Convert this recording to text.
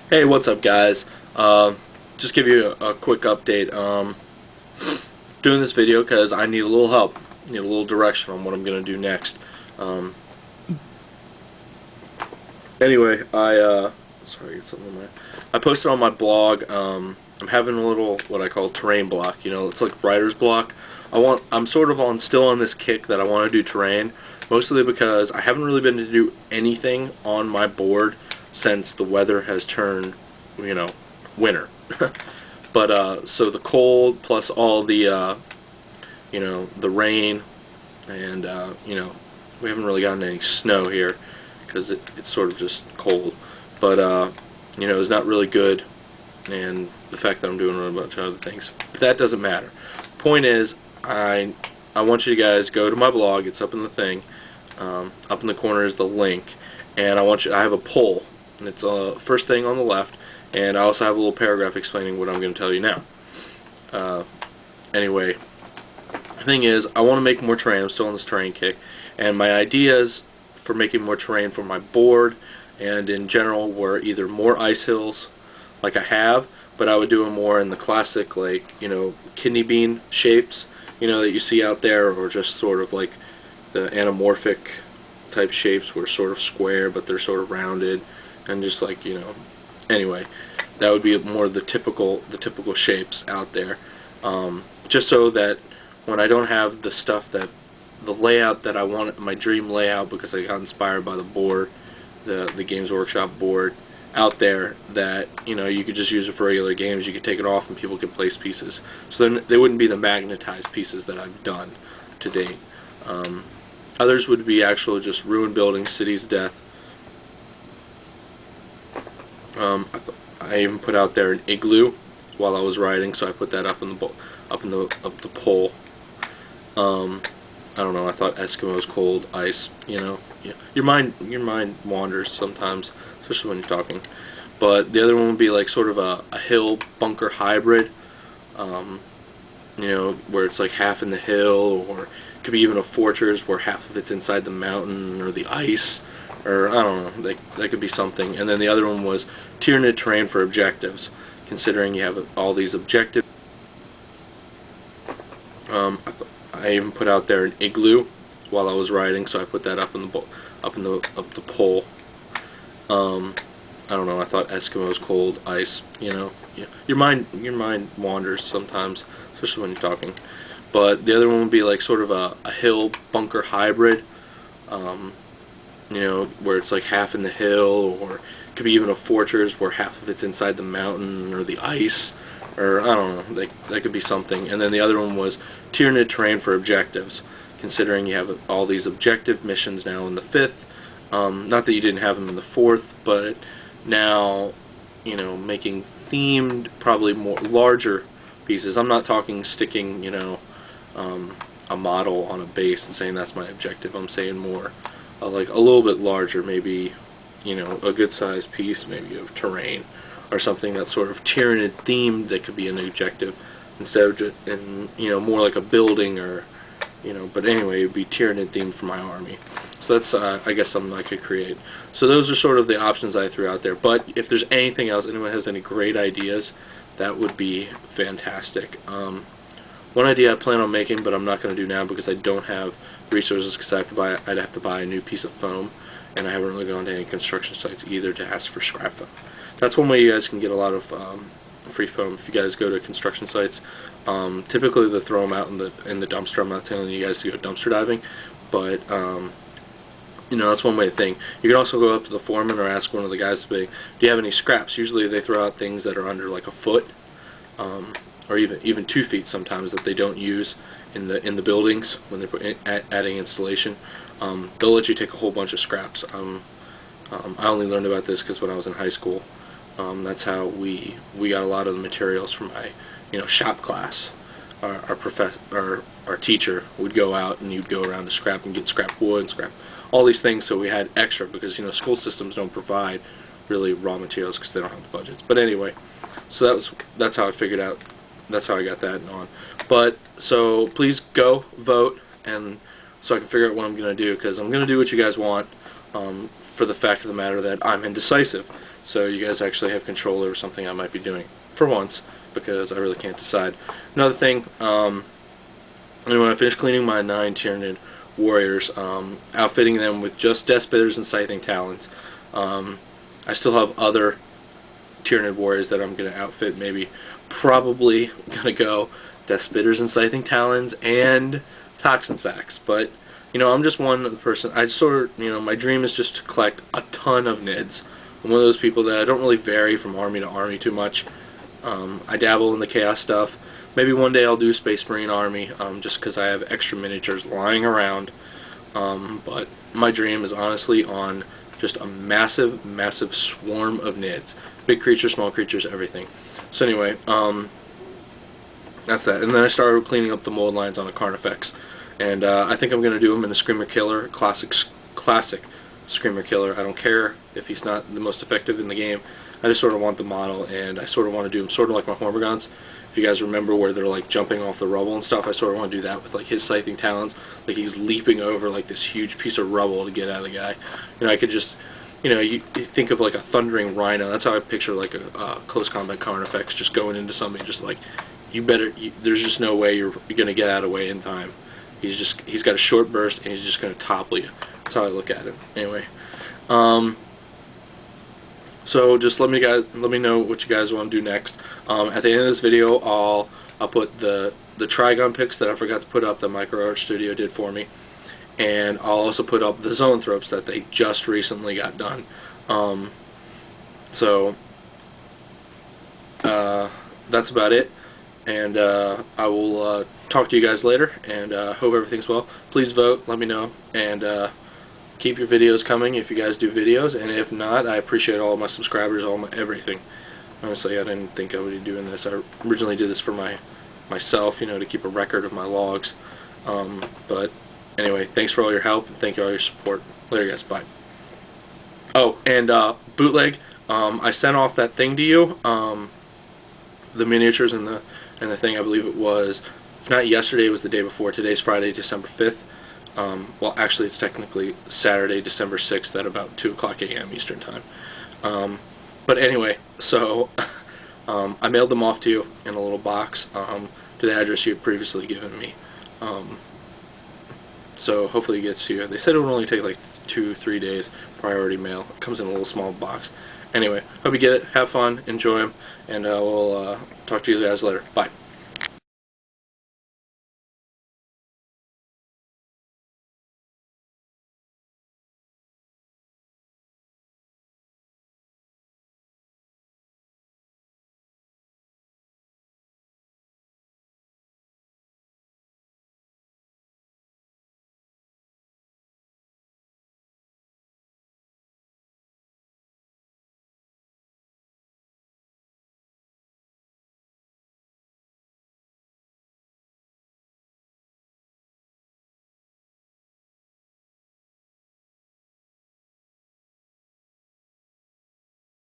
Hey, what's up, guys? Just give you a quick update. Doing this video because I need a little help, need a little direction on what I'm gonna do next. Um, anyway, sorry, get something in my. I posted on my blog. I'm having a little what I call terrain block. It's like writer's block. I'm sort of still on this kick that I want to do terrain, mostly because I haven't really been to do anything on my board since the weather has turned, you know, winter. But so the cold plus all the rain, and we haven't really gotten any snow here because it's sort of just cold. But it's not really good, and the fact that I'm doing a bunch of other things. But that doesn't matter. Point is, I want you guys go to my blog. It's up in the thing. Up in the corner is the link, and I have a poll, and it's first thing on the left, and I also have a little paragraph explaining what I'm going to tell you now. Anyway, the thing is, I want to make more terrain. I'm still on this terrain kick, and my ideas for making more terrain for my board and in general were either more ice hills, like I have, but I would do them more in the classic, like, kidney bean shapes, that you see out there, or just sort of like the anamorphic type shapes where sort of square, but they're sort of rounded, and just like, anyway, that would be more the typical shapes out there. Just so that when I don't have the layout that I want, my dream layout, because I got inspired by the board, the Games Workshop board out there, that you could just use it for regular games. You could take it off and people could place pieces. So then they wouldn't be the magnetized pieces that I've done to date. Others would be actual just ruined buildings, cities, death. I even put out there an igloo while I was writing, so I put that up in the poll. I don't know. I thought Eskimos, cold, ice. Yeah. Your mind wanders sometimes, especially when you're talking. But the other one would be like sort of a hill bunker hybrid. Where it's like half in the hill, or it could be even a fortress where half of it's inside the mountain or the ice, or I don't know. That could be something. And then the other one was Tyranid terrain for objectives, considering you have all these objectives. I even put out there an igloo while I was writing, so I put that up in the poll. I don't know. I thought Eskimos, cold, ice. Yeah. Your mind wanders sometimes, especially when you're talking. But the other one would be like sort of a hill bunker hybrid. Where it's like half in the hill, or it could be even a fortress where half of it's inside the mountain or the ice, or I don't know. That could be something. And then the other one was Tyranid terrain for objectives, considering you have all these objective missions now in the 5th. Not that you didn't have them in the 4th, but now, making themed, probably more larger pieces. I'm not talking sticking, a model on a base and saying that's my objective. I'm saying more like a little bit larger, maybe, a good sized piece, maybe of terrain or something that's sort of Tyranid themed that could be an objective, instead of just, more like a building, or, but anyway, it would be Tyranid themed for my army. So that's, I guess, something I could create. So those are sort of the options I threw out there. But if there's anything else, anyone has any great ideas, that would be fantastic. One idea I plan on making, but I'm not going to do now because I don't have resources, because I'd have to buy a new piece of foam, and I haven't really gone to any construction sites either to ask for scrap foam. That's one way you guys can get a lot of free foam. If you guys go to construction sites, typically they throw them out in the dumpster. I'm not telling you guys to go dumpster diving, but that's one way to think. You can also go up to the foreman or ask one of the guys to be, do you have any scraps? Usually they throw out things that are under like a foot, or even 2 feet sometimes, that they don't use in the buildings when they're adding installation. They'll let you take a whole bunch of scraps. I only learned about this because when I was in high school, that's how we got a lot of the materials from my shop class. Our teacher would go out, and you'd go around to scrap and get scrap wood and scrap all these things, so we had extra, because school systems don't provide really raw materials because they don't have the budgets. But anyway, so that's how I figured out, that's how I got that on. But so please go vote, and so I can figure out what I'm going to do, because I'm going to do what you guys want, for the fact of the matter that I'm indecisive. so you guys actually have control over something I might be doing for once, because I really can't decide. Another thing, and when I finish cleaning my 9 Tyranid warriors, outfitting them with just Death Bitters and Scything Talons. I still have other Tyranid warriors that I'm going to outfit. Probably going to go Death Bitters and Scything Talons and Toxin Sacks. But, I'm just one person. My dream is just to collect a ton of Nids. I'm one of those people that I don't really vary from army to army too much. I dabble in the Chaos stuff. Maybe one day I'll do Space Marine Army, just because I have extra miniatures lying around. But my dream is honestly on just a massive, massive swarm of Nids. Big creatures, small creatures, everything. So anyway, that's that. And then I started cleaning up the mold lines on a Carnifex. And I think I'm going to do him in a Screamer Killer, classic Screamer Killer. I don't care if he's not the most effective in the game. I just sort of want the model, and I sort of want to do him sort of like my Hormagaunts. If you guys remember where they're like jumping off the rubble and stuff, I sort of want to do that with like his Scything Talons. Like he's leaping over like this huge piece of rubble to get at the guy. I could just, you think of like a thundering rhino. That's how I picture like a close combat Carnifex just going into somebody, just like, there's just no way you're going to get out of the way in time. He's got a short burst, and he's just going to topple you. That's how I look at it. Anyway, so just let me know what you guys want to do next. At the end of this video, I'll put the Trigon pics that I forgot to put up that Micro Art Studio did for me, and I'll also put up the Zoanthropes that they just recently got done. So that's about it, and I will talk to you guys later, and hope everything's well. Please vote, let me know, and keep your videos coming if you guys do videos, and if not, I appreciate all of my subscribers, all my everything. Honestly, I didn't think I would be doing this. I originally did this for myself, to keep a record of my logs. But anyway, thanks for all your help, and thank you all your support. Later, guys. Bye. Oh, and Bootleg, I sent off that thing to you, the miniatures and the thing. I believe it was, if not yesterday, it was the day before. Today's Friday, December 5th. Well, actually, it's technically Saturday, December 6th at about 2:00 a.m. Eastern Time. But anyway, so I mailed them off to you in a little box to the address you had previously given me. So hopefully it gets to you. They said it would only take like 2-3 days priority mail. It comes in a little small box. Anyway, hope you get it. Have fun. Enjoy them. And we'll talk to you guys later. Bye.